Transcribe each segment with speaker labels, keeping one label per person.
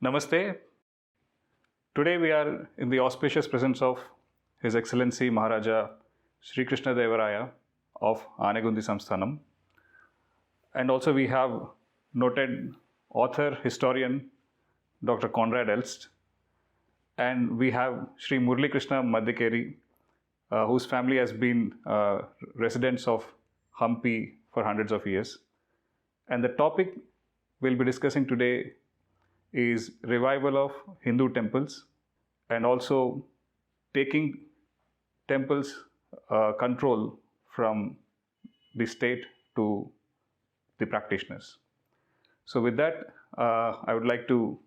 Speaker 1: Namaste. Today we are in the auspicious presence of His Excellency Maharaja Srikrishna Devaraya of Anegondi Samsthanam. And also we have noted author, historian, Dr. Koenraad Elst. And we have Sri Muralikrishna Maddikere, whose family has been residents of Hampi for hundreds of years. And the topic we'll be discussing today is revival of Hindu temples and also taking temples control from the state to the practitioners. So with that, I would like to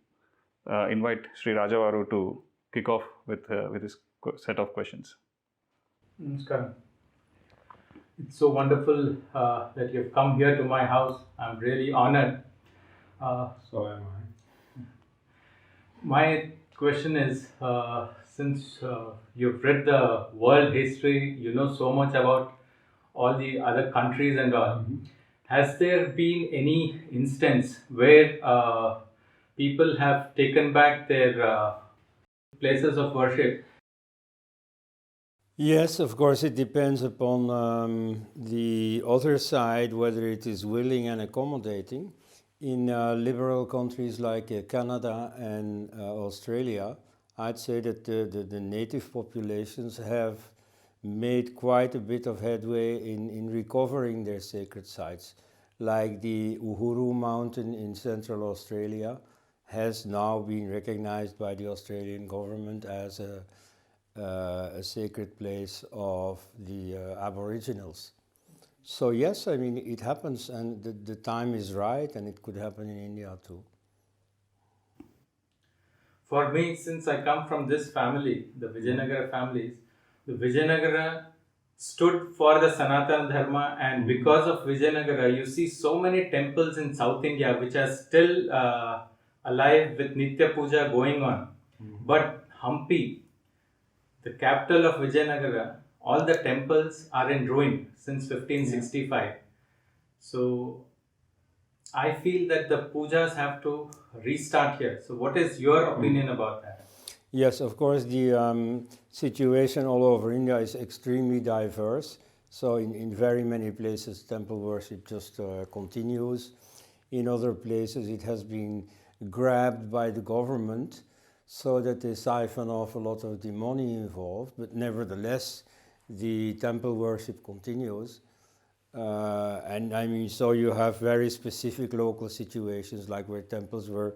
Speaker 1: invite Sri Rajavaru to kick off with his set of questions.
Speaker 2: Namaskar. It's so wonderful that you've come here to my house. I'm really honored.
Speaker 3: So am I.
Speaker 2: My question is, since you've read the world history, you know so much about all the other countries and all. Has there been any instance where people have taken back their places of worship?
Speaker 3: Yes, of course, it depends upon the other side, whether it is willing and accommodating. In liberal countries like Canada and Australia, I'd say that the native populations have made quite a bit of headway in recovering their sacred sites. Like the Uhuru Mountain in Central Australia has now been recognized by the Australian government as a sacred place of the Aboriginals. So yes, I mean, it happens, and the time is right, and it could happen in India too.
Speaker 2: For me, since I come from this family, the Vijayanagara families, the Vijayanagara stood for the Sanatana Dharma, and because of Vijayanagara, you see so many temples in South India which are still alive with Nitya Puja going on. But Hampi, the capital of Vijayanagara, all the temples are in ruin since 1565. So I feel that the pujas have to restart here. So what is your opinion about that?
Speaker 3: Yes, of course, the situation all over India is extremely diverse. So in very many places, temple worship just continues. In other places, it has been grabbed by the government so that they siphon off a lot of the money involved, but nevertheless, the temple worship continues. And I mean, so you have very specific local situations, like where temples were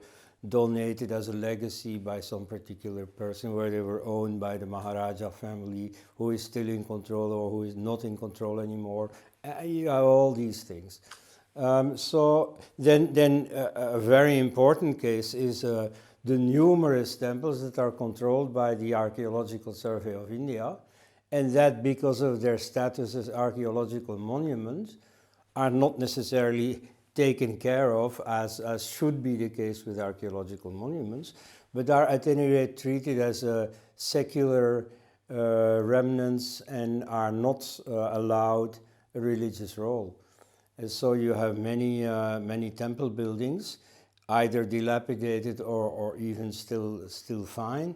Speaker 3: donated as a legacy by some particular person, where they were owned by the Maharaja family, who is still in control or who is not in control anymore. You have all these things. So then a very important case is the numerous temples that are controlled by the Archaeological Survey of India, and that because of their status as archaeological monuments are not necessarily taken care of as should be the case with archaeological monuments, but are at any rate treated as secular remnants and are not allowed a religious role. And so you have many temple buildings, either dilapidated or even still fine,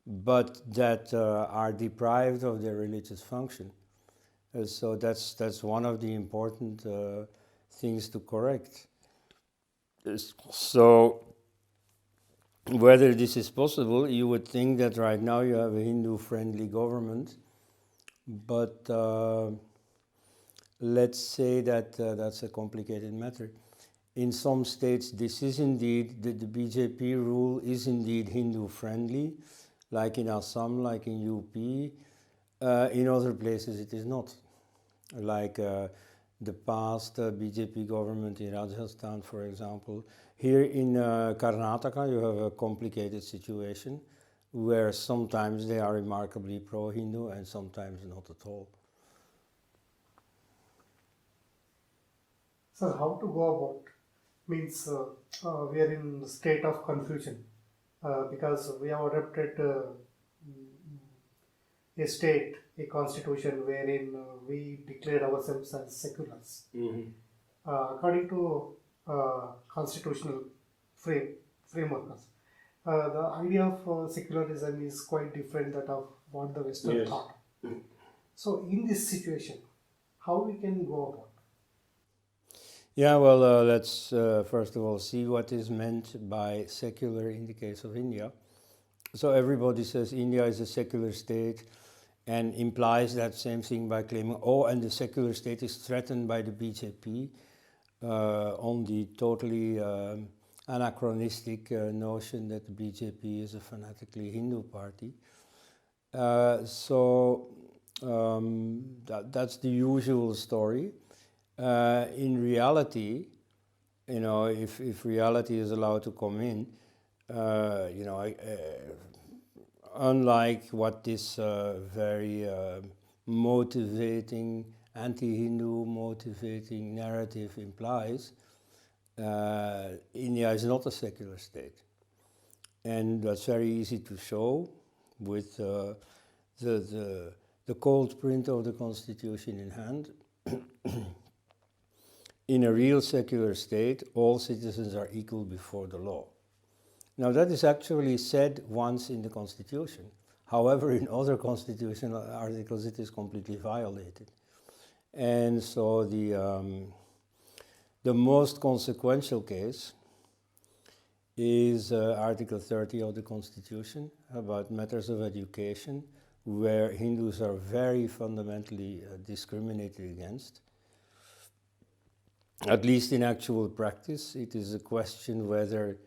Speaker 3: but that are deprived of their religious function. So that's one of the important things to correct. So whether this is possible, you would think that right now you have a Hindu-friendly government, but let's say that that's a complicated matter. In some states, this is indeed, the BJP rule is indeed Hindu-friendly, like in Assam, like in UP. In other places, it is not. Like the past BJP government in Rajasthan, for example. Here in Karnataka, you have a complicated situation where sometimes they are remarkably pro-Hindu and sometimes not at all.
Speaker 4: So how to go about? Means we are in a state of confusion because we have adopted a state, a constitution wherein we declared ourselves as seculars. According to constitutional framework, the idea of secularism is quite different that of what the Western
Speaker 3: Yes.
Speaker 4: thought. So in this situation, how we can go about?
Speaker 3: Yeah, well, let's first of all see what is meant by secular in the case of India. So everybody says India is a secular state and implies that same thing by claiming, oh, and the secular state is threatened by the BJP on the totally anachronistic notion that the BJP is a fanatically Hindu party. That's the usual story. In reality, you know, if reality is allowed to come in, you know, unlike what this very motivating, anti-Hindu motivating narrative implies, India is not a secular state. And that's very easy to show with the cold print of the constitution in hand. In a real secular state, all citizens are equal before the law. Now that is actually said once in the constitution. However, in other constitutional articles it is completely violated. And so the most consequential case is Article 30 of the Constitution about matters of education, where Hindus are very fundamentally discriminated against. At least in actual practice, it is a question whether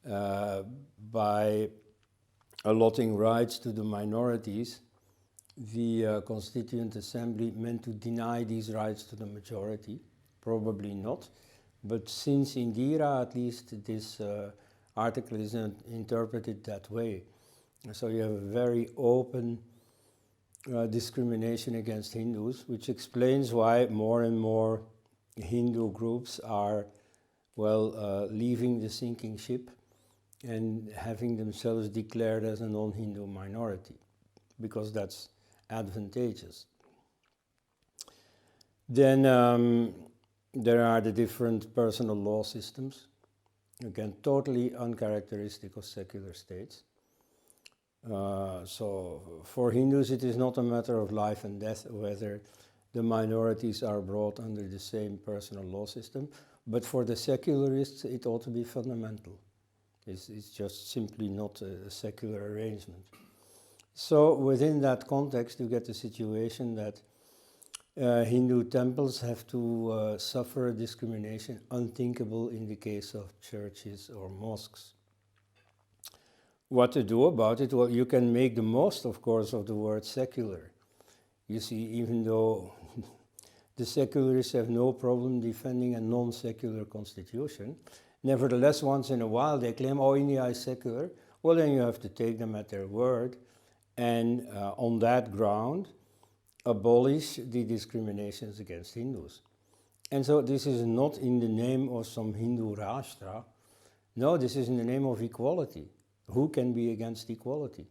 Speaker 3: by allotting rights to the minorities, the Constituent Assembly meant to deny these rights to the majority. Probably not. But since Indira, at least this article is interpreted that way. So you have a very open discrimination against Hindus, which explains why more and more Hindu groups are, well, leaving the sinking ship and having themselves declared as a non-Hindu minority, because that's advantageous. Then there are the different personal law systems, again, totally uncharacteristic of secular states. So for Hindus it is not a matter of life and death whether the minorities are brought under the same personal law system, but for the secularists it ought to be fundamental. It's just simply not a secular arrangement. So within that context you get the situation that Hindu temples have to suffer a discrimination unthinkable in the case of churches or mosques. What to do about it? Well, you can make the most, of course, of the word secular. You see, even though the secularists have no problem defending a non-secular constitution, nevertheless, once in a while they claim, oh, India is secular. Well, then you have to take them at their word and on that ground abolish the discriminations against Hindus. And so this is not in the name of some Hindu Rashtra. No, this is in the name of equality. Who can be against equality?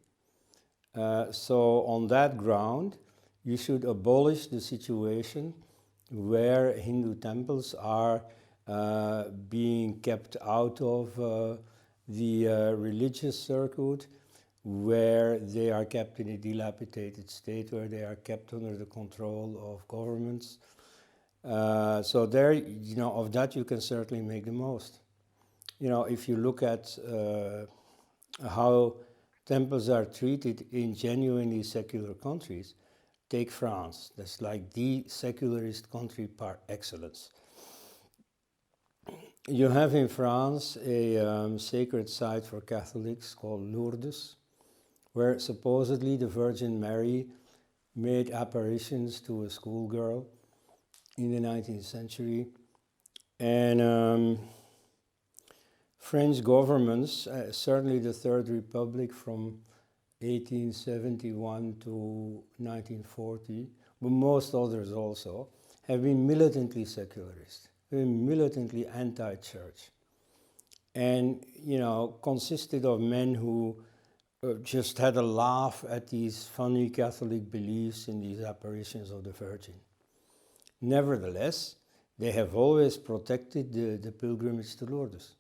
Speaker 3: So on that ground, you should abolish the situation where Hindu temples are being kept out of the religious circuit, where they are kept in a dilapidated state, where they are kept under the control of governments. So there, you know, of that you can certainly make the most. You know, if you look at how temples are treated in genuinely secular countries, take France. That's like the secularist country par excellence. You have in France a sacred site for Catholics called Lourdes, where supposedly the Virgin Mary made apparitions to a schoolgirl in the 19th century. And French governments, certainly the Third Republic from 1871 to 1940, but most others also, have been militantly secularist, have been militantly anti-church. And, you know, consisted of men who just had a laugh at these funny Catholic beliefs in these apparitions of the Virgin. Nevertheless, they have always protected the pilgrimage to Lourdes.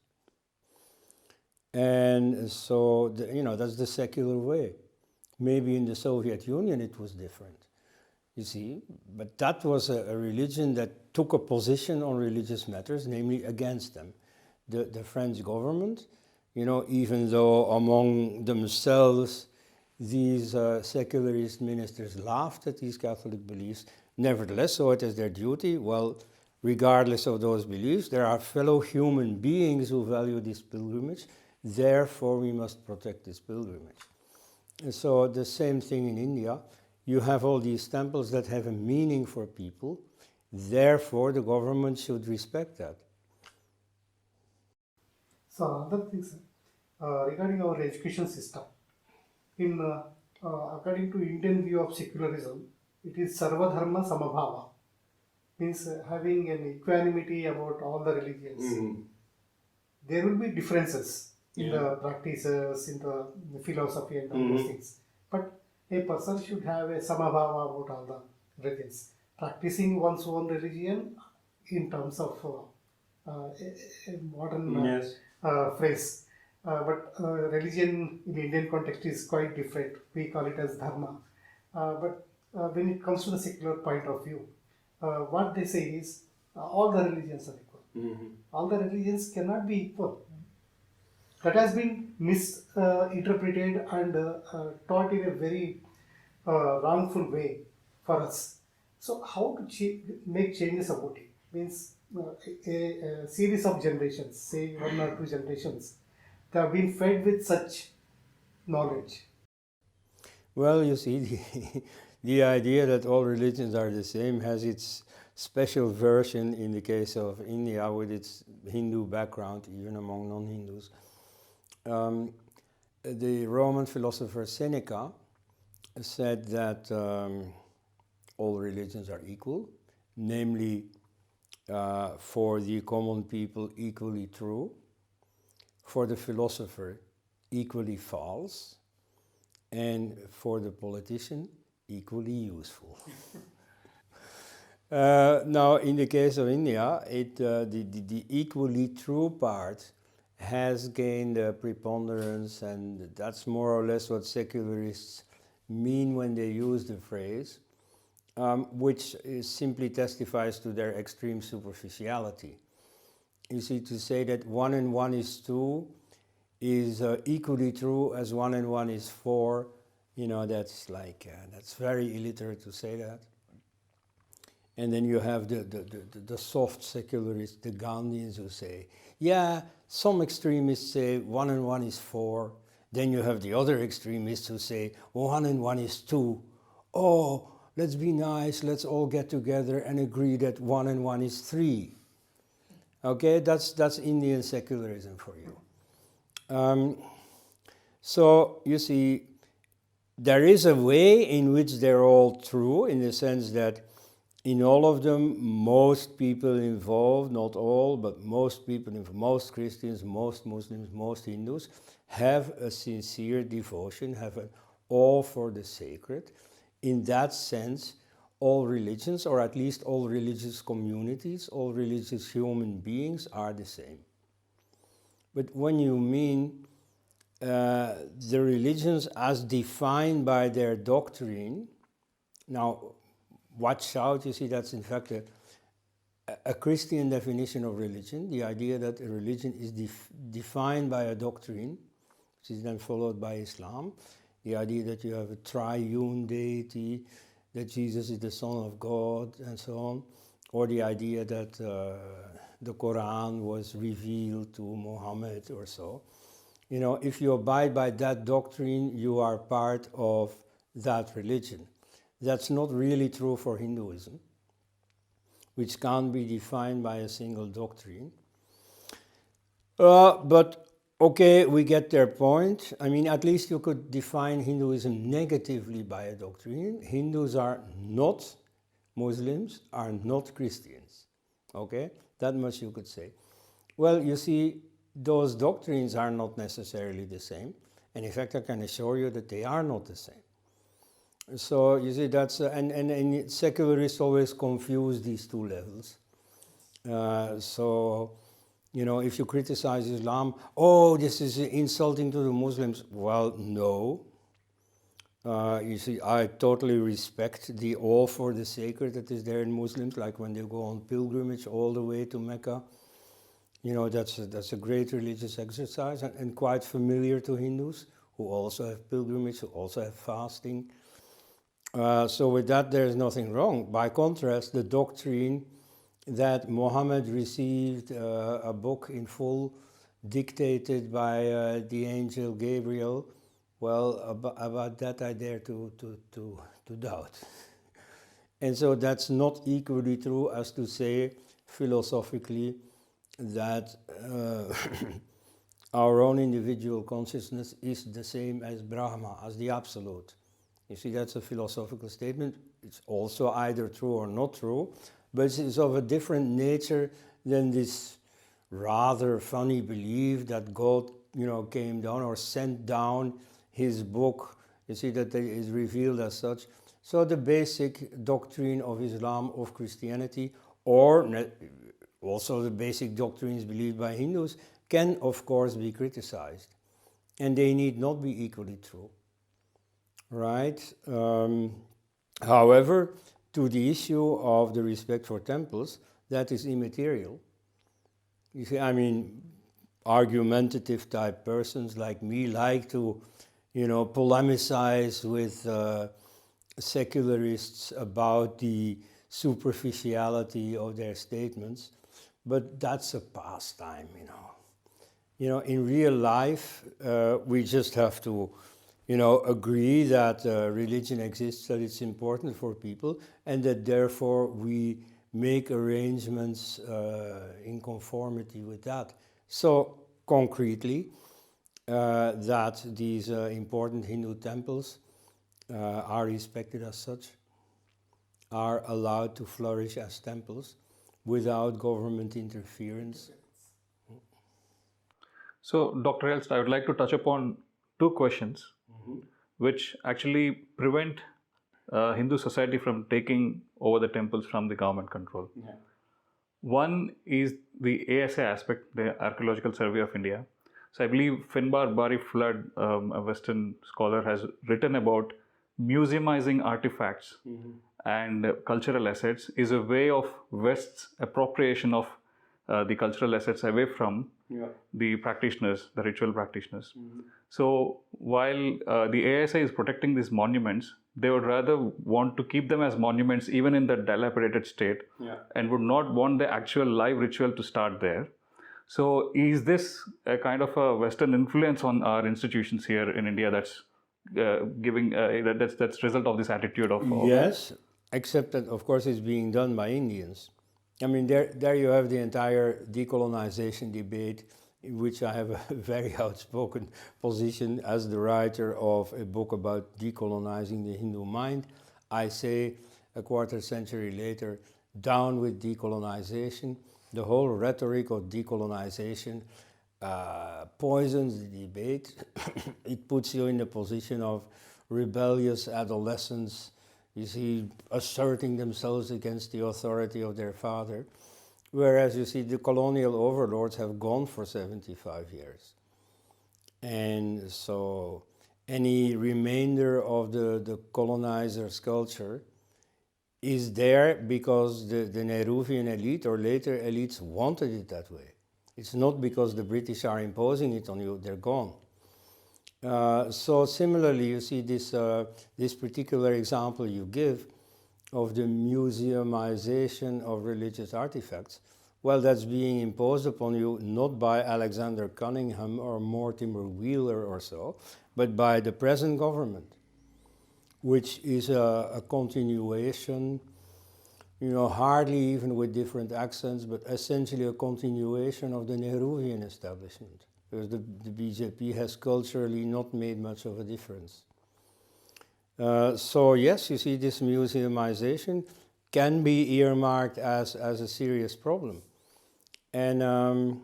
Speaker 3: And so, that's the secular way. Maybe in the Soviet Union it was different, you see, but that was a religion that took a position on religious matters, namely against them. The French government, even though among themselves these secularist ministers laughed at these Catholic beliefs, nevertheless saw it as their duty. Well, regardless of those beliefs, there are fellow human beings who value this pilgrimage, therefore we must protect this pilgrimage. And so the same thing in India. You have all these temples that have a meaning for people, therefore the government should respect that.
Speaker 4: So other things regarding our education system, in according to Indian view of secularism, it is Sarva Dharma Samabhava, means having an equanimity about all the religions. There will be differences in the practices, in the philosophy and all those things. But a person should have a samabhava about all the religions. Practicing one's own religion in terms of a modern phrase. But religion in the Indian context is quite different. We call it as dharma. But when it comes to the secular point of view, what they say is all the religions are equal. All the religions cannot be equal. That has been misinterpreted and taught in a very wrongful way for us. So how to make changes about it? Means a series of generations, say 1 or 2 generations, they have been fed with such knowledge.
Speaker 3: Well, you see, the idea that all religions are the same has its special version in the case of India with its Hindu background, even among non-Hindus. The Roman philosopher Seneca said that all religions are equal, namely for the common people equally true, for the philosopher equally false, and for the politician equally useful. Now, in the case of India, the equally true part has gained preponderance, and that's more or less what secularists mean when they use the phrase, which simply testifies to their extreme superficiality. You see, to say that 1 and 1 is 2 is equally true as 1 and 1 is 4, that's that's very illiterate to say that. And then you have the soft secularists, the Gandhians, who say, yeah, some extremists say 1 and 1 is 4. Then you have the other extremists who say 1 and 1 is 2. Oh, let's be nice, let's all get together and agree that 1 and 1 is 3. Okay, that's Indian secularism for you. So you see, there is a way in which they're all true, in the sense that in all of them, most people involved, not all, but most people, most Christians, most Muslims, most Hindus, have a sincere devotion, have an awe for the sacred. In that sense, all religions, or at least all religious communities, all religious human beings are the same. But when you mean the religions as defined by their doctrine, now watch out, you see, that's in fact a Christian definition of religion, the idea that a religion is defined by a doctrine, which is then followed by Islam, the idea that you have a triune deity, that Jesus is the Son of God, and so on, or the idea that the Quran was revealed to Muhammad or so. If you abide by that doctrine, you are part of that religion. That's not really true for Hinduism, which can't be defined by a single doctrine. But okay, we get their point. I mean, at least you could define Hinduism negatively by a doctrine. Hindus are not Muslims, are not Christians. Okay, that much you could say. Well, you see, those doctrines are not necessarily the same. And in fact, I can assure you that they are not the same. So you see, that's and secularists always confuse these two levels. So You know, if you criticize Islam, oh, this is insulting to the Muslims. Well, no. You see, I totally respect the awe for the sacred that is there in Muslims, like when they go on pilgrimage all the way to Mecca. You know, that's a great religious exercise and quite familiar to Hindus, who also have pilgrimage, who also have fasting. So with that, there's nothing wrong. By contrast, the doctrine that Muhammad received a book in full dictated by the angel Gabriel, well, about that I dare to doubt. And so that's not equally true as to say philosophically that our own individual consciousness is the same as Brahma, as the absolute. You see, that's a philosophical statement. It's also either true or not true, but it's of a different nature than this rather funny belief that God, you know, came down or sent down his book. You see, that it is revealed as such. So the basic doctrine of Islam, of Christianity, or also the basic doctrines believed by Hindus can, of course, be criticized. And they need not be equally true. Right? However, to the issue of the respect for temples, that is immaterial. You see, I mean, argumentative type persons like me like to, you know, polemicize with secularists about the superficiality of their statements, but that's a pastime, you know. You know, in real life, we just have to, you know, agree that religion exists, that it's important for people, and that therefore we make arrangements in conformity with that. So, concretely, that these important Hindu temples are respected as such, are allowed to flourish as temples without government interference.
Speaker 1: So, Dr. Elst, I would like to touch upon two questions which actually prevent Hindu society from taking over the temples from the government control.
Speaker 2: Yeah.
Speaker 1: One is the ASI aspect, the Archaeological Survey of India. So I believe Finbar Bari Flood, a Western scholar, has written about museumizing artifacts and cultural assets is a way of West's appropriation of the cultural assets away from the practitioners, the ritual practitioners. So while the ASI is protecting these monuments, they would rather want to keep them as monuments even in the dilapidated state and would not want the actual live ritual to start there. So is this a kind of a Western influence on our institutions here in India that's giving, that's result of this attitude of...
Speaker 3: Yes, except that of course it's being done by Indians. I mean, there you have the entire decolonization debate, in which I have a very outspoken position as the writer of a book about decolonizing the Hindu mind. I say a quarter century later, down with decolonization. The whole rhetoric of decolonization poisons the debate. It puts you in the position of rebellious adolescents, you see, asserting themselves against the authority of their father. Whereas, you see, the colonial overlords have gone for 75 years. And so any remainder of the colonizer's culture is there because the Nehruvian elite or later elites wanted it that way. It's not because the British are imposing it on you, they're gone. So similarly, you see this particular example you give of the museumization of religious artifacts. Well, that's being imposed upon you not by Alexander Cunningham or Mortimer Wheeler or so, but by the present government, which is a continuation, you know, hardly even with different accents, but essentially a continuation of the Nehruvian establishment, because the BJP has culturally not made much of a difference. So yes, you see, this museumization can be earmarked as a serious problem. And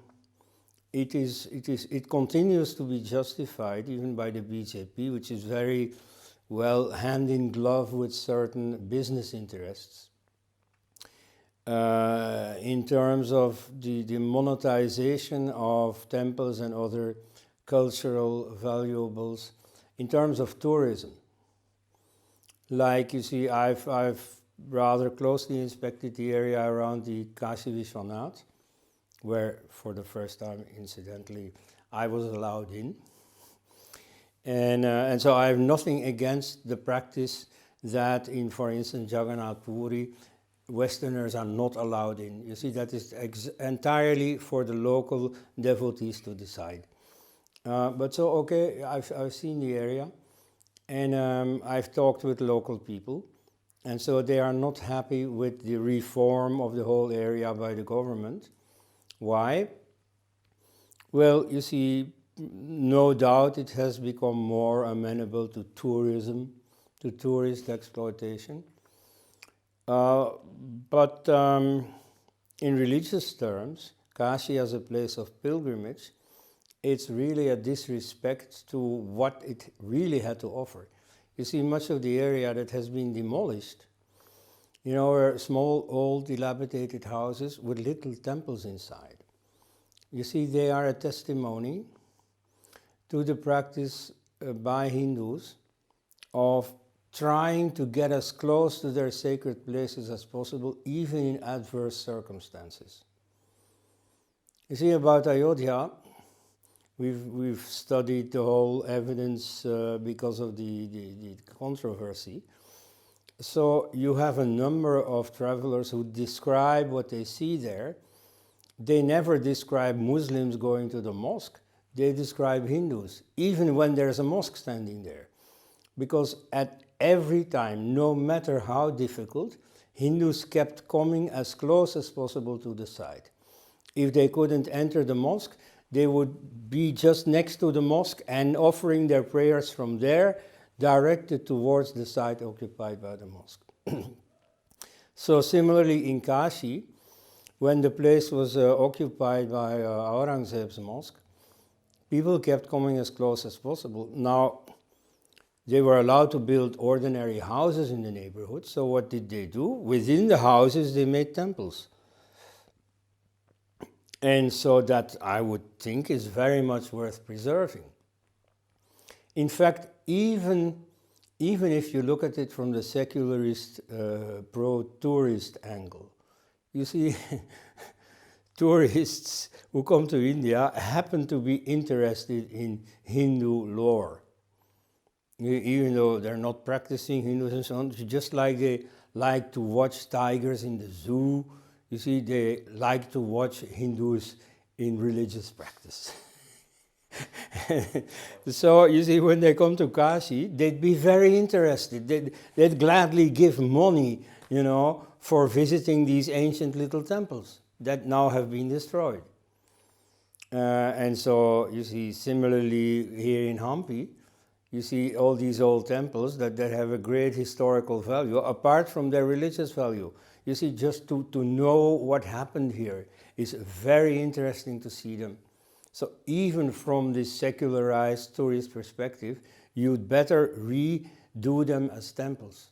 Speaker 3: it continues to be justified even by the BJP, which is very well hand in glove with certain business interests. in terms of the monetization of temples and other cultural valuables, in terms of tourism. Like you see, I've rather closely inspected the area around the Kashi Vishwanath, where for the first time, incidentally, I was allowed in. And so I have nothing against the practice that in, for instance, Jagannath Puri, Westerners are not allowed in. You see, that is entirely for the local devotees to decide. But so, okay, I've seen the area, and I've talked with local people, and so they are not happy with the reform of the whole area by the government. Why? Well, you see, no doubt it has become more amenable to tourism, to tourist exploitation. But in religious terms, Kashi as a place of pilgrimage, it's really a disrespect to what it really had to offer. You see, much of the area that has been demolished, you know, are small, old, dilapidated houses with little temples inside. You see, they are a testimony to the practice by Hindus of trying to get as close to their sacred places as possible, even in adverse circumstances. You see, about Ayodhya, we've studied the whole evidence because of the controversy. So you have a number of travelers who describe what they see there. They never describe Muslims going to the mosque. They describe Hindus, even when there's a mosque standing there. Because at every time, no matter how difficult, Hindus kept coming as close as possible to the site. If they couldn't enter the mosque, they would be just next to the mosque and offering their prayers from there, directed towards the site occupied by the mosque. So similarly in Kashi, when the place was occupied by Aurangzeb's mosque, people kept coming as close as possible. Now, they were allowed to build ordinary houses in the neighborhood, so what did they do? Within the houses they made temples. And so that, I would think, is very much worth preserving. In fact, even if you look at it from the secularist, pro-tourist angle, you see, tourists who come to India happen to be interested in Hindu lore. Even though they're not practicing Hinduism and so on, just like they like to watch tigers in the zoo, you see, they like to watch Hindus in religious practice. So, you see, when they come to Kashi, they'd be very interested. They'd gladly give money, you know, for visiting these ancient little temples that now have been destroyed. And so, you see, similarly here in Hampi, you see all these old temples that have a great historical value, apart from their religious value. You see, just to know what happened here is very interesting to see them. So even from this secularized tourist perspective, you'd better redo them as temples.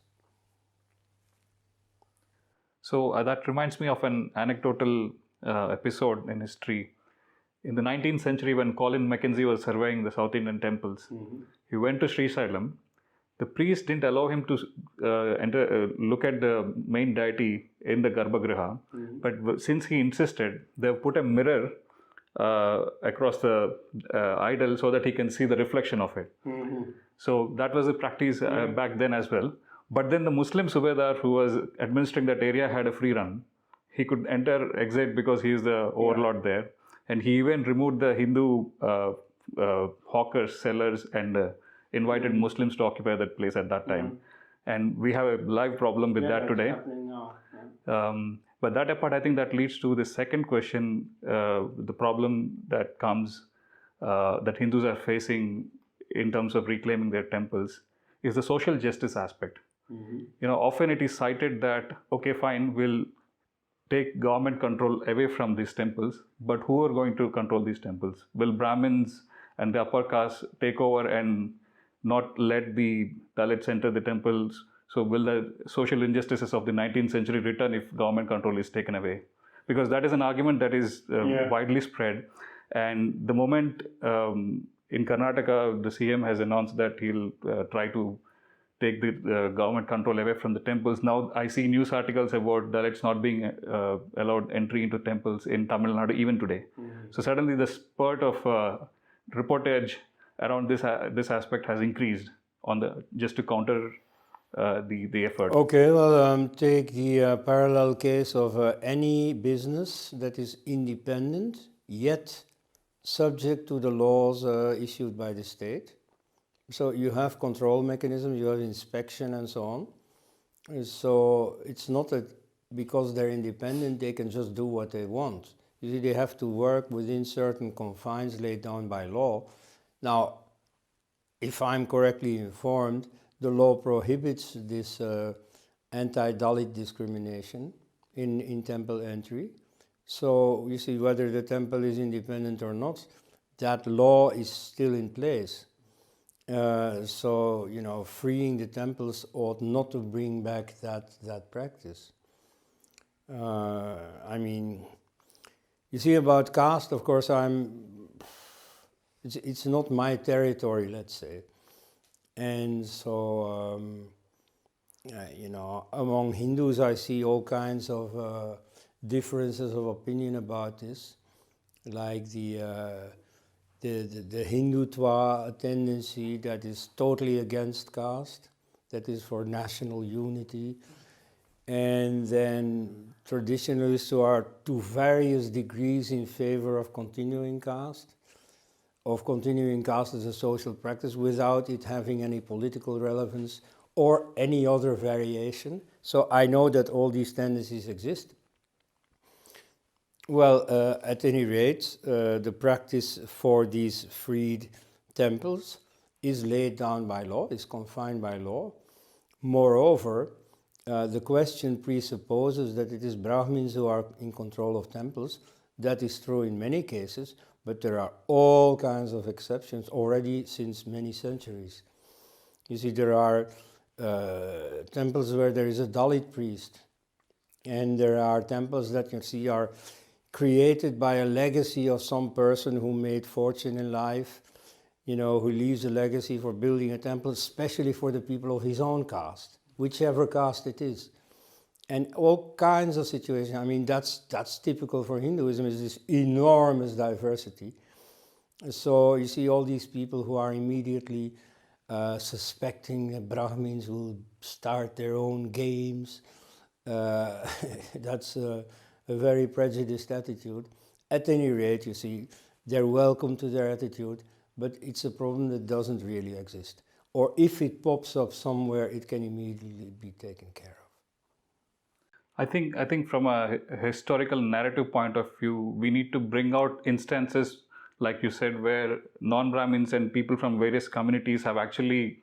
Speaker 1: So that reminds me of an anecdotal episode in history. In the 19th century, when Colin Mackenzie was surveying the South Indian temples, he went to Sri Sailam. The priest didn't allow him to look at the main deity in the Garbhagriha, but since he insisted, they've put a mirror across the idol so that he can see the reflection of it. So that was a practice back then as well. But then the Muslim Subedar who was administering that area had a free run. He could enter, exit because he is the overlord there. And he even removed the Hindu hawkers, sellers, and invited Muslims to occupy that place at that time. And we have a live problem with that today. But that apart, I think that leads to the second question, the problem that comes, that Hindus are facing in terms of reclaiming their temples, is the social justice aspect. You know, often it is cited that, okay, fine, we'll take government control away from these temples, but who are going to control these temples? Will Brahmins and the upper caste take over and not let the Dalits enter the temples So will the social injustices of the 19th century return if government control is taken away? Because that is an argument that is widely spread. And the moment in Karnataka, the CM has announced that he'll try to take the government control away from the temples. Now I see news articles about Dalits not being allowed entry into temples in Tamil Nadu even today. So suddenly the spurt of reportage around this aspect has increased on just to counter the effort.
Speaker 3: Okay, well, take the parallel case of any business that is independent yet subject to the laws issued by the state. So you have control mechanisms, you have inspection and so on. So it's not that because they're independent they can just do what they want. You see, they have to work within certain confines laid down by law. Now, if I'm correctly informed, the law prohibits this anti-Dalit discrimination in temple entry. So you see, whether the temple is independent or not, that law is still in place. So, you know, freeing the temples ought not to bring back that practice. I mean, you see, about caste, of course, it's not my territory, let's say. And so, you know, among Hindus I see all kinds of differences of opinion about this, like the Hindutva tendency that is totally against caste, that is for national unity, and then traditionalists who are to various degrees in favor of continuing caste as a social practice without it having any political relevance or any other variation. So I know that all these tendencies exist. Well, at any rate, the practice for these freed temples is laid down by law, is confined by law. Moreover, the question presupposes that it is Brahmins who are in control of temples. That is true in many cases, but there are all kinds of exceptions already since many centuries. You see, there are temples where there is a Dalit priest, and there are temples that you see are created by a legacy of some person who made fortune in life, you know, who leaves a legacy for building a temple, especially for the people of his own caste, whichever caste it is. And all kinds of situations. I mean, that's typical for Hinduism, is this enormous diversity. So you see all these people who are immediately suspecting that Brahmins will start their own games. That's a very prejudiced attitude. At any rate, you see, they're welcome to their attitude, but it's a problem that doesn't really exist. Or if it pops up somewhere, it can immediately be taken care of.
Speaker 1: I think from a historical narrative point of view, we need to bring out instances, like you said, where non-Brahmins and people from various communities have actually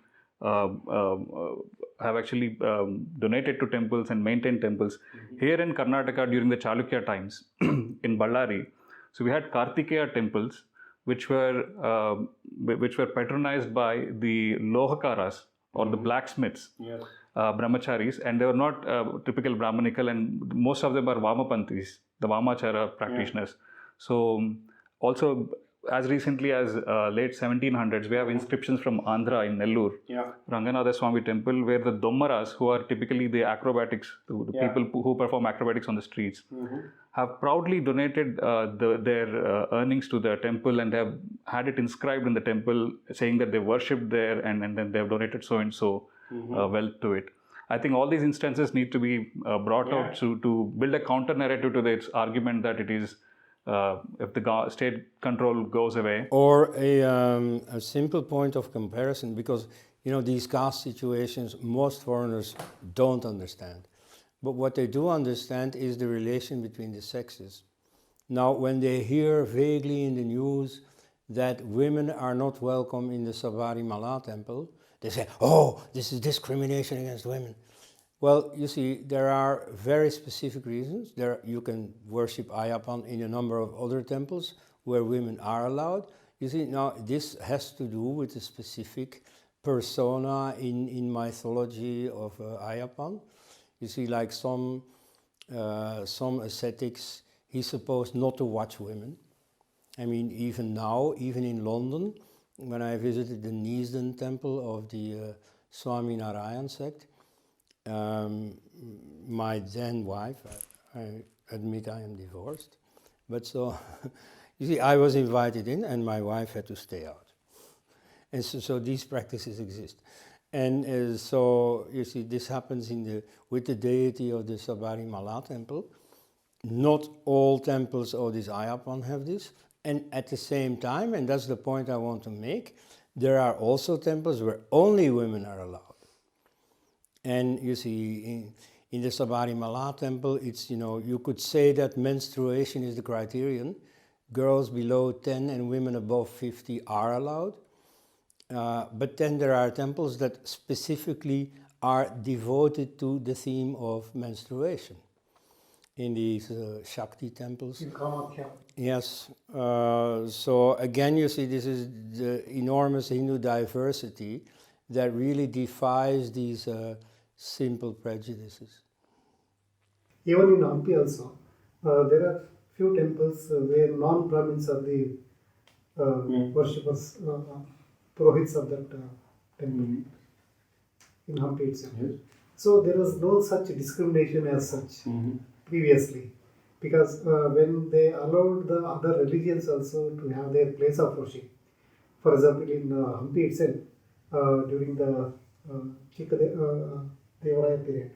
Speaker 1: donated to temples and maintained temples. Here in Karnataka during the Chalukya times, in Ballari, so we had Kartikeya temples, which were patronized by the Lohakaras or the blacksmiths. Yes. Brahmacharis, and they were not typical Brahmanical, and most of them are Vamapanthis, the Vamachara practitioners. So also as recently as late 1700s, we have inscriptions from Andhra in Nellore, Ranganatha Swami temple, where the Dommaras, who are typically the acrobatics, the people who perform acrobatics on the streets, have proudly donated their earnings to the temple, and they have had it inscribed in the temple saying that they worshipped there, and then they have donated so and so wealth to it. I think all these instances need to be brought out to build a counter narrative to its argument that it is if the state control goes away.
Speaker 3: Or a simple point of comparison, because you know these caste situations most foreigners don't understand. But what they do understand is the relation between the sexes. Now, when they hear vaguely in the news that women are not welcome in the Sabarimala temple, they say, oh, this is discrimination against women. Well, you see, there are very specific reasons. You can worship Ayyappan in a number of other temples where women are allowed. You see, now this has to do with the specific persona in mythology of Ayyappan. You see, like some ascetics, he's supposed not to watch women. I mean, even now, even in London, when I visited the Neasden temple of the Swami Narayan sect, my then wife, I admit I am divorced, but so, you see, I was invited in and my wife had to stay out. And so these practices exist. And so, you see, this happens with the deity of the Sabarimala temple. Not all temples of this Ayyappan have this. And at the same time, and that's the point I want to make, there are also temples where only women are allowed. And you see, in the Sabarimala temple, it's, you could say that menstruation is the criterion. Girls below 10 and women above 50 are allowed. But then there are temples that specifically are devoted to the theme of menstruation. In these Shakti temples.
Speaker 4: In Kamakya.
Speaker 3: Yes. So again, you see, this is the enormous Hindu diversity that really defies these simple prejudices.
Speaker 4: Even in Hampi also, there are few temples where non-Brahmins are the worshippers, purohits of that temple in Hampi itself.
Speaker 3: Yes.
Speaker 4: So there was no such discrimination as such previously, because when they allowed the other religions also to have their place of worship, for example in Hampi itself, during the Devaraya period,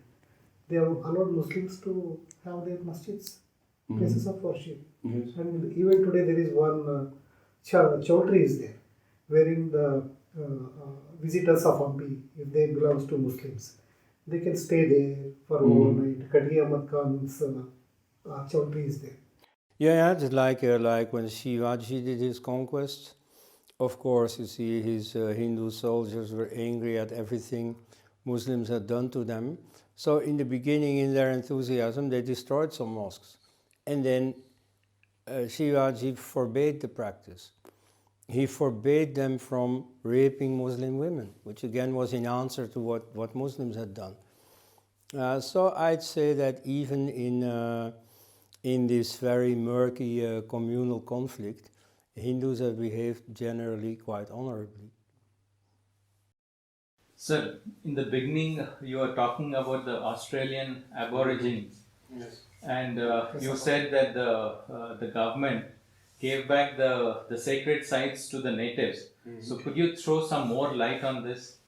Speaker 4: they have allowed Muslims to have their masjids, places of worship.
Speaker 3: Yes.
Speaker 4: And even today there is one chowdhury is there, wherein the visitors of Hampi, if they belong to Muslims, they can stay there for overnight. Kadi Ahmad Khan's chowdhury is there.
Speaker 3: Yeah, it's like when Shivaji did his conquest. Of course, you see, his Hindu soldiers were angry at everything Muslims had done to them. So in the beginning, in their enthusiasm, they destroyed some mosques. And then Shivaji forbade the practice. He forbade them from raping Muslim women, which again was in answer to what Muslims had done. So I'd say that even in this very murky communal conflict, Hindus have behaved generally quite honorably.
Speaker 2: Sir, in the beginning you were talking about the Australian Aborigines.
Speaker 3: Yes.
Speaker 2: And you said that the government gave back the sacred sites to the natives. So could you throw some more light on this?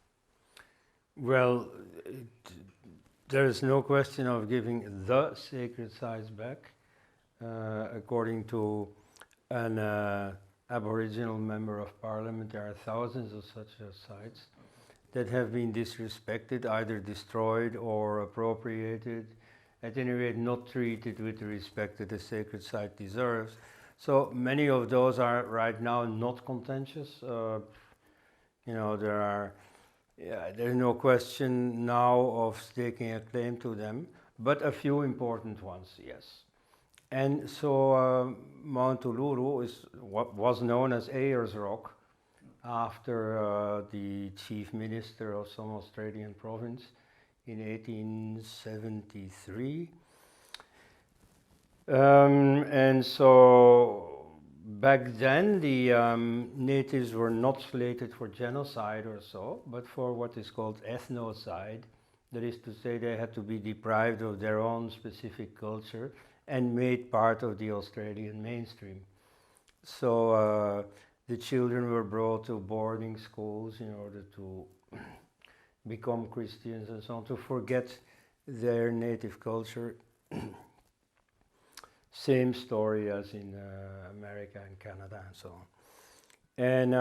Speaker 3: Well, there is no question of giving the sacred sites back. According to an Aboriginal member of Parliament, there are thousands of such sites that have been disrespected, either destroyed or appropriated, at any rate not treated with the respect that a sacred site deserves. So many of those are right now not contentious. There's no question now of staking a claim to them, but a few important ones, yes. And so Mount Uluru was known as Ayers Rock after the chief minister of some Australian province in 1873. And so back then the natives were not slated for genocide or so, but for what is called ethnocide. That is to say, they had to be deprived of their own specific culture and made part of the Australian mainstream. So the children were brought to boarding schools in order to become Christians and so on, to forget their native culture. Same story as in America and Canada and so on. And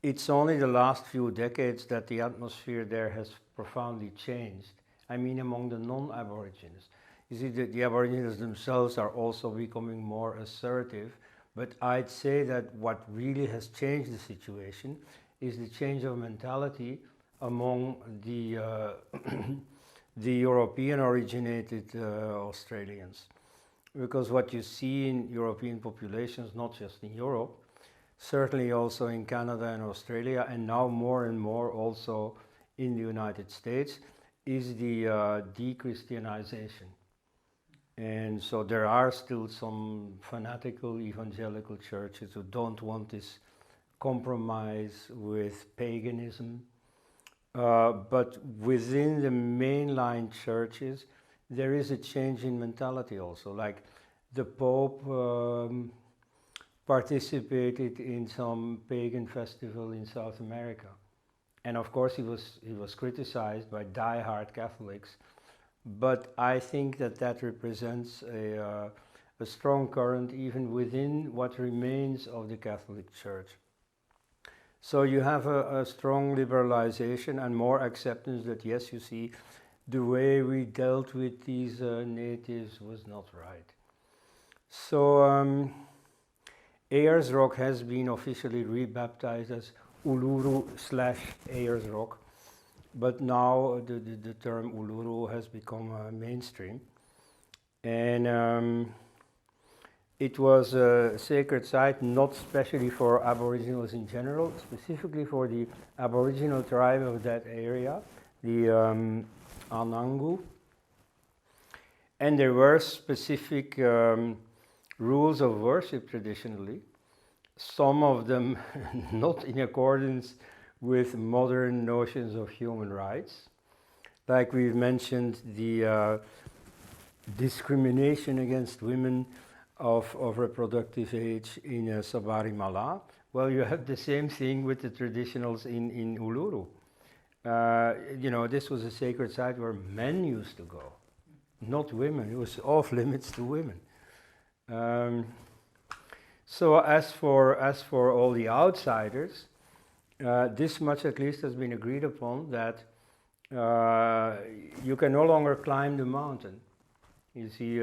Speaker 3: it's only the last few decades that the atmosphere there has profoundly changed. I mean, among the non-Aborigines. You see, the Aborigines themselves are also becoming more assertive, but I'd say that what really has changed the situation is the change of mentality among the the European-originated Australians. Because what you see in European populations, not just in Europe, certainly also in Canada and Australia, and now more and more also in the United States, is the de-Christianization. And so there are still some fanatical evangelical churches who don't want this compromise with paganism. But within the mainline churches, there is a change in mentality also. Like the Pope participated in some pagan festival in South America. And of course he was criticized by die-hard Catholics. But I think that represents a strong current even within what remains of the Catholic Church. So you have a strong liberalization and more acceptance that, yes, you see, the way we dealt with these natives was not right. So Ayers Rock has been officially rebaptized as Uluru/Ayers Rock, but now the term Uluru has become mainstream. And it was a sacred site, not specially for Aboriginals in general, specifically for the Aboriginal tribe of that area, the Anangu. And there were specific rules of worship traditionally, some of them not in accordance with modern notions of human rights. Like we've mentioned, the discrimination against women of reproductive age in Sabarimala. Well, you have the same thing with the traditionals in Uluru. You know, this was a sacred site where men used to go, not women. It was off limits to women. So as for all the outsiders, this much at least has been agreed upon, that you can no longer climb the mountain. You see,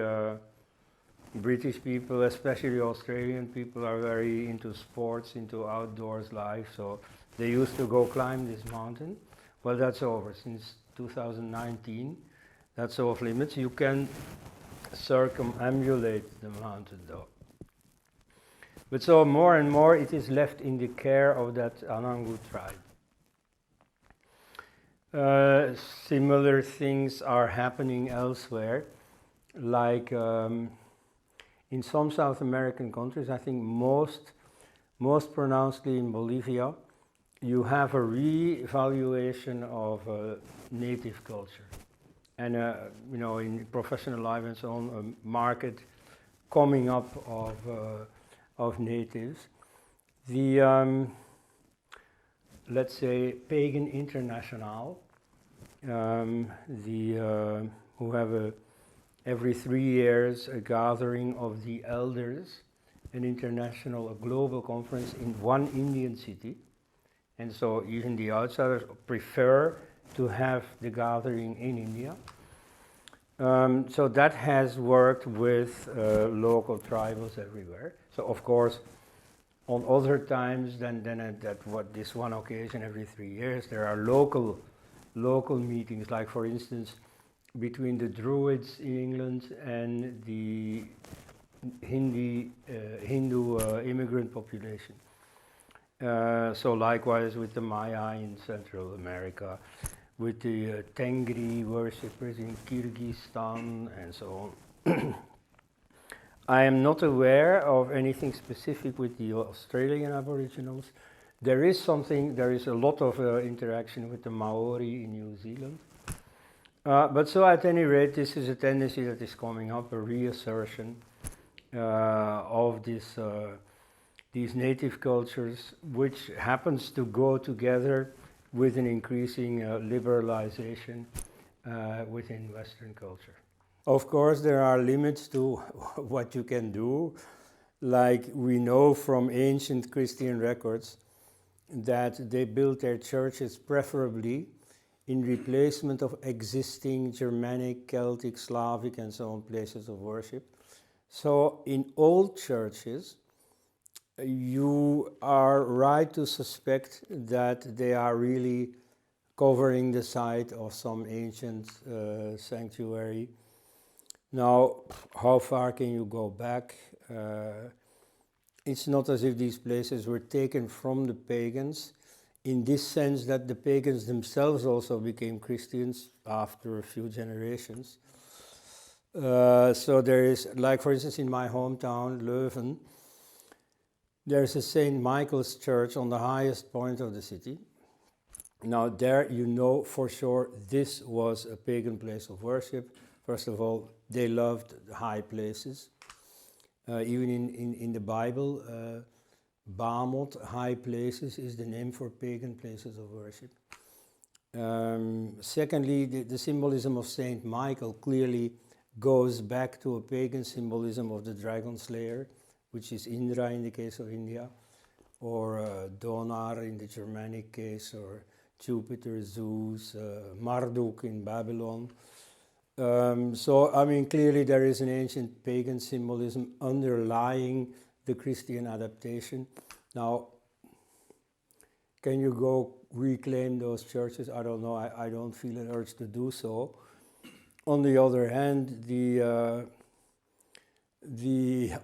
Speaker 3: British people, especially Australian people, are very into sports, into outdoors life, so they used to go climb this mountain. Well, that's over since 2019. That's off limits. You can circumambulate the mountain though. But so more and more it is left in the care of that Anangu tribe. Similar things are happening elsewhere, like in some South American countries, I think most pronouncedly in Bolivia, you have a re-evaluation of native culture. And you know, in professional life and so on, a market coming up of natives. The let's say Pagan International, who have every 3 years a gathering of the elders, a global conference in one Indian city. And so even the outsiders prefer to have the gathering in India. So that has worked with local tribals everywhere. So of course, on other times than this one occasion every 3 years, there are local meetings, like for instance, between the Druids in England and the Hindu immigrant population. So likewise with the Maya in Central America, with the Tengri worshippers in Kyrgyzstan and so on. I am not aware of anything specific with the Australian Aboriginals. There is a lot of interaction with the Maori in New Zealand. But so at any rate, this is a tendency that is coming up, a reassertion of these native cultures, which happens to go together with an increasing liberalization within Western culture. Of course, there are limits to what you can do. Like we know from ancient Christian records that they built their churches preferably in replacement of existing Germanic, Celtic, Slavic and so on places of worship. So in old churches, you are right to suspect that they are really covering the site of some ancient sanctuary. Now, how far can you go back? it's not as if these places were taken from the pagans, in this sense that the pagans themselves also became Christians after a few generations. So there is, like for instance in my hometown, Leuven, there's a St. Michael's church on the highest point of the city. Now there you know for sure this was a pagan place of worship. First of all, they loved high places. Even in the Bible, Bamot, high places, is the name for pagan places of worship. Secondly, the symbolism of Saint Michael clearly goes back to a pagan symbolism of the dragon slayer, which is Indra in the case of India, or Donar in the Germanic case, or Jupiter, Zeus, Marduk in Babylon. So, I mean, clearly there is an ancient pagan symbolism underlying the Christian adaptation. Now, can you go reclaim those churches? I don't know. I don't feel an urge to do so. On the other hand, the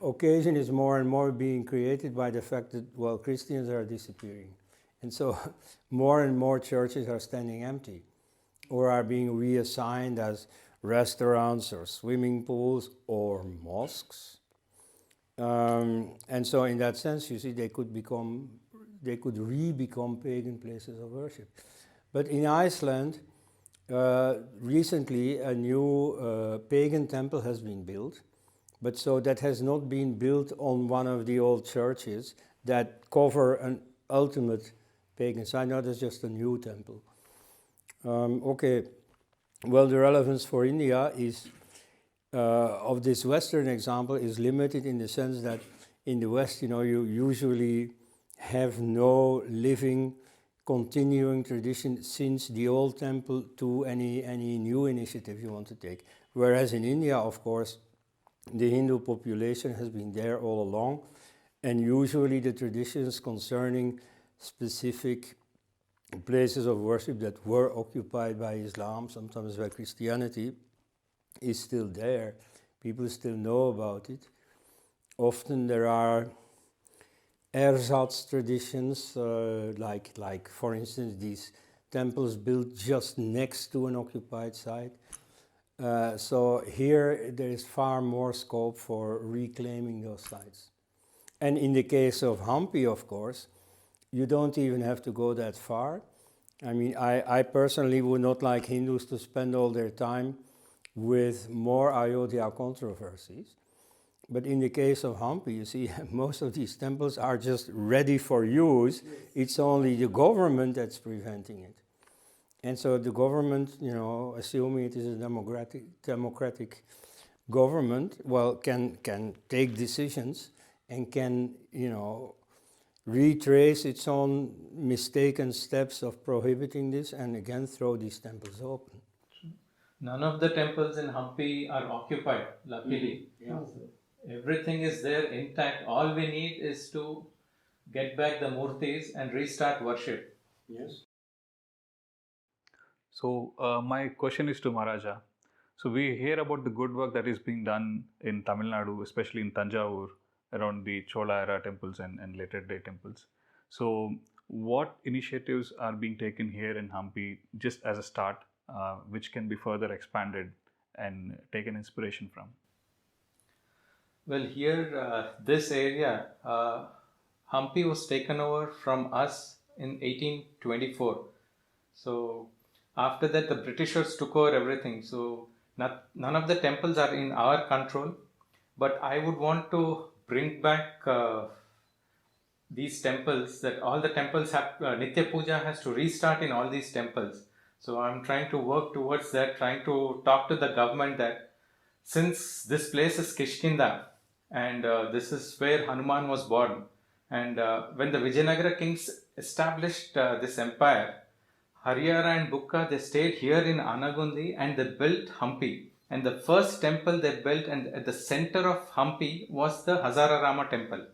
Speaker 3: occasion is more and more being created by the fact that, well, Christians are disappearing. And so more and more churches are standing empty or are being reassigned as restaurants or swimming pools or mosques. And so in that sense, you see, they could re-become pagan places of worship. But in Iceland, recently a new pagan temple has been built, but so that has not been built on one of the old churches that cover an ultimate pagan site. No, that's just a new temple. Okay, well, the relevance for India is of this Western example is limited in the sense that in the West, you know, you usually have no living, continuing tradition since the old temple to any new initiative you want to take. Whereas in India, of course, the Hindu population has been there all along, and usually the traditions concerning specific places of worship that were occupied by Islam, sometimes by Christianity, is still there. People still know about it. Often there are ersatz traditions, like for instance these temples built just next to an occupied site. So here there is far more scope for reclaiming those sites. And in the case of Hampi, of course, you don't even have to go that far. I mean, I personally would not like Hindus to spend all their time with more Ayodhya controversies. But in the case of Hampi, you see, most of these temples are just ready for use. It's only the government that's preventing it. And so the government, you know, assuming it is a democratic government, well, can take decisions and can, you know, retrace its own mistaken steps of prohibiting this and again throw these temples open.
Speaker 2: None of the temples in Hampi are occupied, luckily.
Speaker 3: Yeah.
Speaker 2: Everything is there intact. All we need is to get back the murtis and restart worship.
Speaker 3: Yes.
Speaker 1: So my question is to Maharaja. So we hear about the good work that is being done in Tamil Nadu, especially in Tanjavur, around the Chola era temples and later day temples. So what initiatives are being taken here in Hampi just as a start, which can be further expanded and taken inspiration from?
Speaker 2: Well, here, this area, Hampi was taken over from us in 1824. So after that, the Britishers took over everything. So none of the temples are in our control. But I would want to bring back these temples, that all the temples have, Nitya Puja has to restart in all these temples. So I'm trying to work towards that, trying to talk to the government that since this place is Kishkinda and this is where Hanuman was born, and when the Vijayanagara kings established this empire, Haryara and Bukka, they stayed here in Anegondi and they built Hampi. And the first temple they built and at the center of Hampi was the Hazara Rama temple.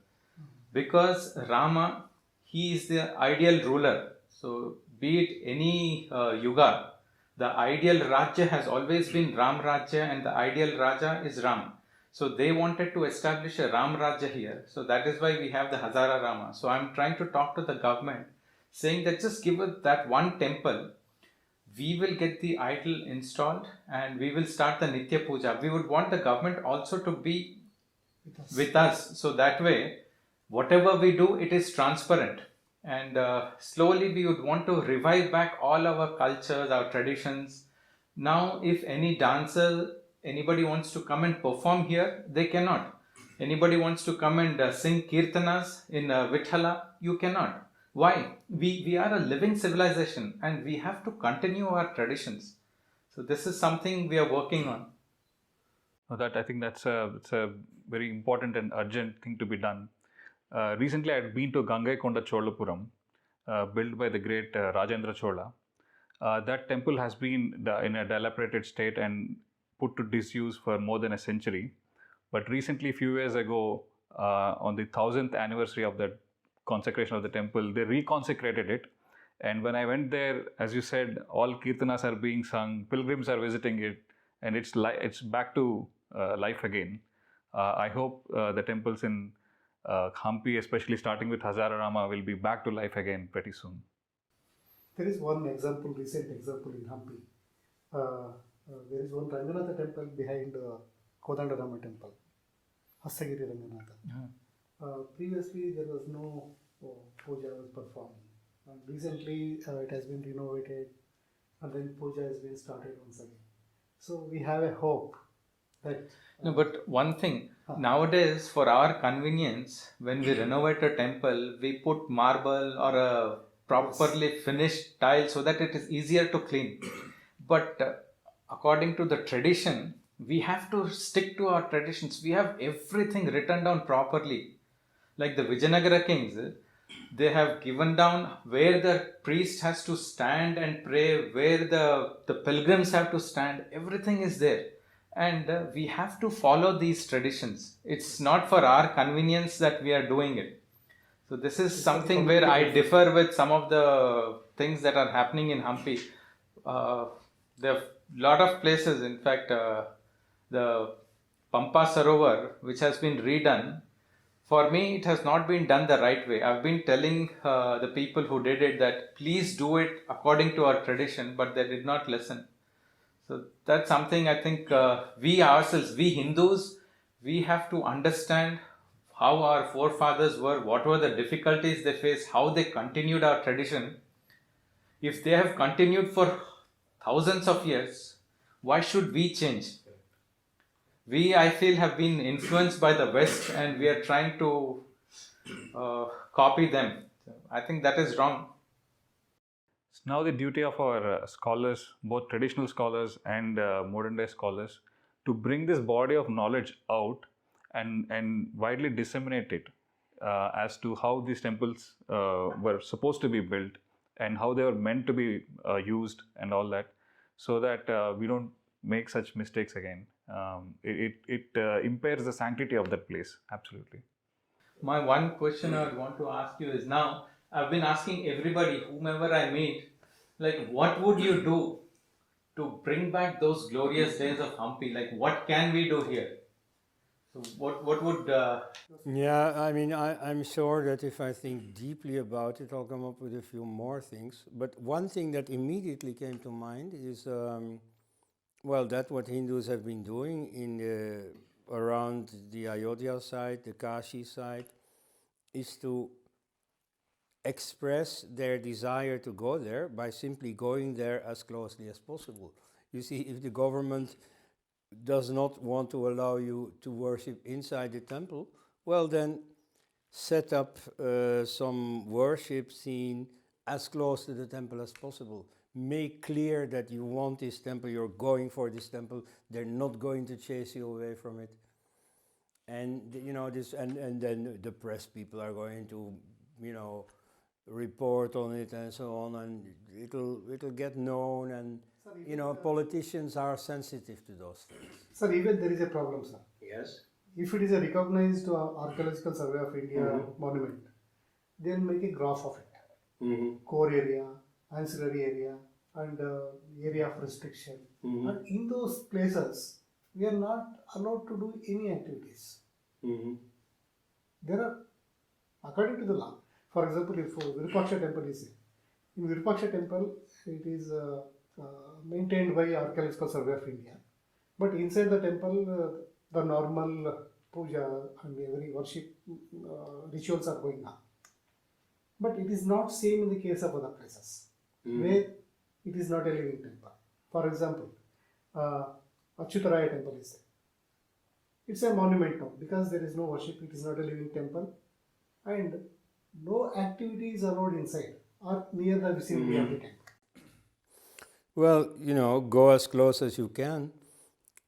Speaker 2: Because Rama, he is the ideal ruler. So be it any yuga, the ideal Rajya has always been Ram Rajya and the ideal Raja is Ram. So they wanted to establish a Ram Rajya here. So that is why we have the Hazara Rama. So I'm trying to talk to the government, saying that just give us that one temple. We will get the idol installed and we will start the Nitya Puja. We would want the government also to be with us. So that way, whatever we do, it is transparent. And slowly we would want to revive back all our cultures, our traditions. Now, if any dancer, anybody wants to come and perform here, they cannot. Anybody wants to come and sing kirtanas in Vithala, you cannot. Why? We are a living civilization and we have to continue our traditions. So this is something we are working on.
Speaker 1: That I think it's a very important and urgent thing to be done. Recently, I had been to Gangaikonda Cholapuram, built by the great Rajendra Chola. That temple has been in a dilapidated state and put to disuse for more than a century. But recently, a few years ago, on the 1000th anniversary of the consecration of the temple, they reconsecrated it. And when I went there, as you said, all kirtanas are being sung, pilgrims are visiting it, and it's back to life again. I hope the temples in Hampi, especially starting with Hazara Rama, will be back to life again pretty soon.
Speaker 4: There is one example, recent example in Hampi. There is one Ranganatha temple behind Kodandarama temple, Hassagiri Ranganatha. Previously, there was no puja was performed. And recently, it has been renovated, and then puja has been started once again. So we have a hope that.
Speaker 2: No, but one thing, nowadays for our convenience, when we renovate a temple, we put marble or a properly finished tile so that it is easier to clean. But according to the tradition, we have to stick to our traditions. We have everything written down properly. Like the Vijayanagara kings, they have given down where the priest has to stand and pray, where the pilgrims have to stand. Everything is there. And we have to follow these traditions. It's not for our convenience that we are doing it. So this is something where I differ with some of the things that are happening in Hampi. There are a lot of places, in fact, the Pampa Sarovar, which has been redone, for me it has not been done the right way. I've been telling the people who did it that please do it according to our tradition, but they did not listen. So that's something I think we ourselves, we Hindus, we have to understand how our forefathers were, what were the difficulties they faced, how they continued our tradition. If they have continued for thousands of years, why should we change? We, I feel, have been influenced by the West and we are trying to copy them. I think that is wrong.
Speaker 1: It's now the duty of our scholars, both traditional scholars and modern day scholars, to bring this body of knowledge out and widely disseminate it as to how these temples were supposed to be built and how they were meant to be used and all that, so that we don't make such mistakes again. It impairs the sanctity of that place, absolutely.
Speaker 2: My one question I want to ask you is, now I've been asking everybody, whomever I meet, like, what would you do to bring back those glorious days of Hampi? Like, what can we do here? So what would...
Speaker 3: Yeah, I mean, I'm sure that if I think deeply about it, I'll come up with a few more things. But one thing that immediately came to mind is, well, that's what Hindus have been doing in around the Ayodhya side, the Kashi side, is to express their desire to go there by simply going there as closely as possible. You see, if the government does not want to allow you to worship inside the temple, well then set up some worship scene as close to the temple as possible. Make clear that you want this temple, you're going for this temple, they're not going to chase you away from it. And you know this, and then the press people are going to, you know, report on it and so on, and it'll get known, and you know, politicians are sensitive to those things.
Speaker 4: Sir, even there is a problem, sir.
Speaker 3: Yes.
Speaker 4: If it is a recognized Archaeological Survey of India monument, they'll make a graph of it. Core area, ancillary area, and area of restriction. And in those places, we are not allowed to do any activities. There are, according to the law, for example, if Virupaksha temple is in Virupaksha temple, it is maintained by Archaeological Survey of India. But inside the temple, the normal puja and every worship rituals are going on. But it is not same in the case of other places where it is not a living temple. For example, Achyutaraya temple is there. It's a monument now because there is no worship, it is not a living temple, and no activity is allowed inside or near the vicinity of the temple.
Speaker 3: Well, you know, go as close as you can.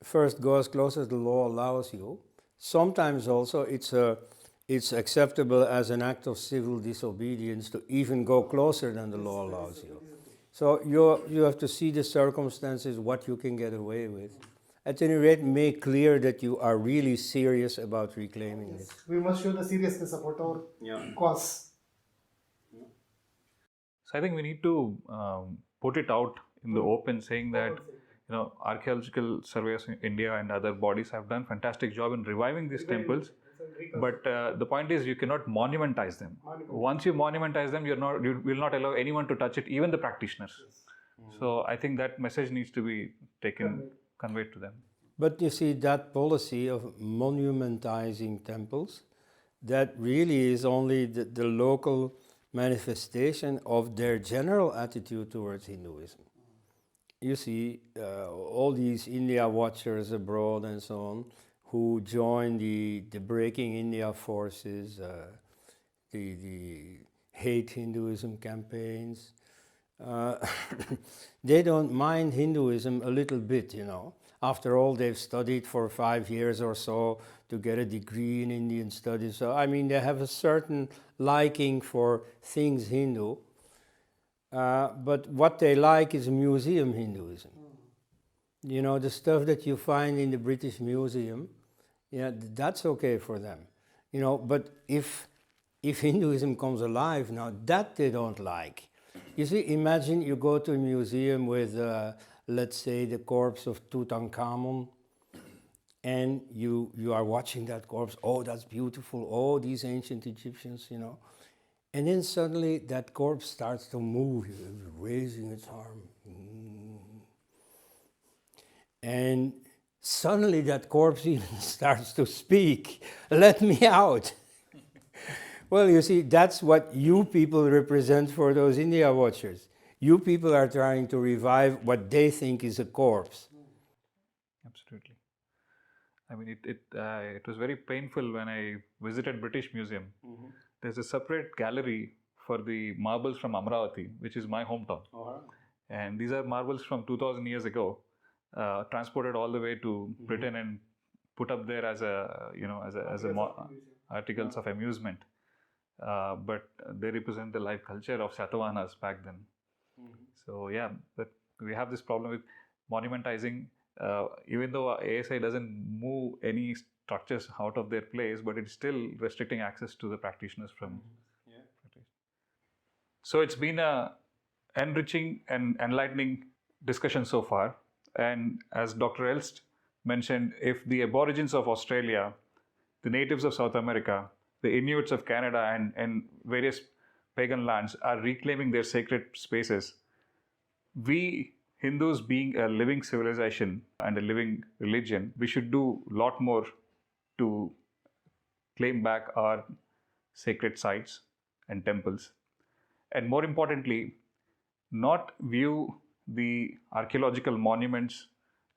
Speaker 3: First, go as close as the law allows you. Sometimes also it's acceptable as an act of civil disobedience to even go closer than the law allows you. So you have to see the circumstances, what you can get away with. At any rate, make clear that you are really serious about reclaiming it.
Speaker 4: We must show the seriousness about our cause.
Speaker 1: So I think we need to put it out in the open, saying that Archaeological Surveys in India and other bodies have done fantastic job in reviving these temples. But the point is, you cannot monumentize them. Once you monumentize them, you will not allow anyone to touch it, even the practitioners. So I think that message needs to be conveyed to them.
Speaker 3: But you see, that policy of monumentizing temples, that really is only the local manifestation of their general attitude towards Hinduism. You see, all these India watchers abroad and so on, who join the Breaking India forces, the hate Hinduism campaigns, they don't mind Hinduism a little bit, you know. After all, they've studied for 5 years or so to get a degree in Indian studies. So, I mean, they have a certain liking for things Hindu. But what they like is museum Hinduism. You know, the stuff that you find in the British Museum, yeah, that's okay for them. You know, but if Hinduism comes alive now, that they don't like. You see, imagine you go to a museum with, let's say, the corpse of Tutankhamun, and you are watching that corpse. Oh, that's beautiful. Oh, these ancient Egyptians, you know. And then suddenly that corpse starts to move, raising its arm. And suddenly that corpse even starts to speak. Let me out. Well, you see, that's what you people represent for those India watchers. You people are trying to revive what they think is a corpse.
Speaker 1: Absolutely. I mean, it was very painful when I visited British Museum. There's a separate gallery for the marbles from Amravati, which is my hometown. And these are marbles from 2000 years ago, transported all the way to Britain and put up there as articles of amusement. But they represent the life culture of Shatavahanas back then. So yeah, but we have this problem with monumentizing, even though ASI doesn't move any structures out of their place, but it's still restricting access to the practitioners from. So it's been a enriching and enlightening discussion so far. And as Dr. Elst mentioned, if the Aborigines of Australia, the natives of South America, the Inuits of Canada and various pagan lands are reclaiming their sacred spaces, we Hindus, being a living civilization and a living religion, we should do a lot more to claim back our sacred sites and temples. And more importantly, not view the archaeological monuments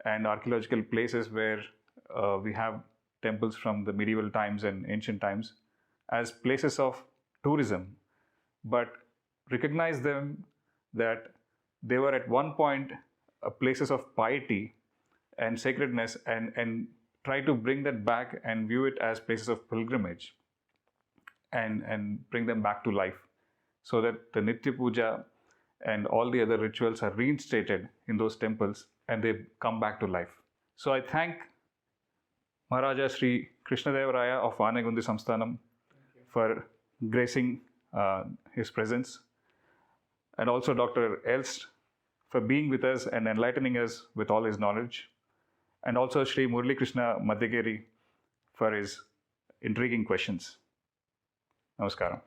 Speaker 1: and archaeological places where we have temples from the medieval times and ancient times as places of tourism, but recognize them that they were at one point places of piety and sacredness, and try to bring that back and view it as places of pilgrimage and bring them back to life, so that the Nitya Puja and all the other rituals are reinstated in those temples and they come back to life. So I thank Maharaja Sri Krishna Devaraya of Anegondi Samsthanam for gracing his presence, and also Dr. Elst for being with us and enlightening us with all his knowledge. and also Sri Muralikrishna Maddikere for his intriguing questions. Namaskaram.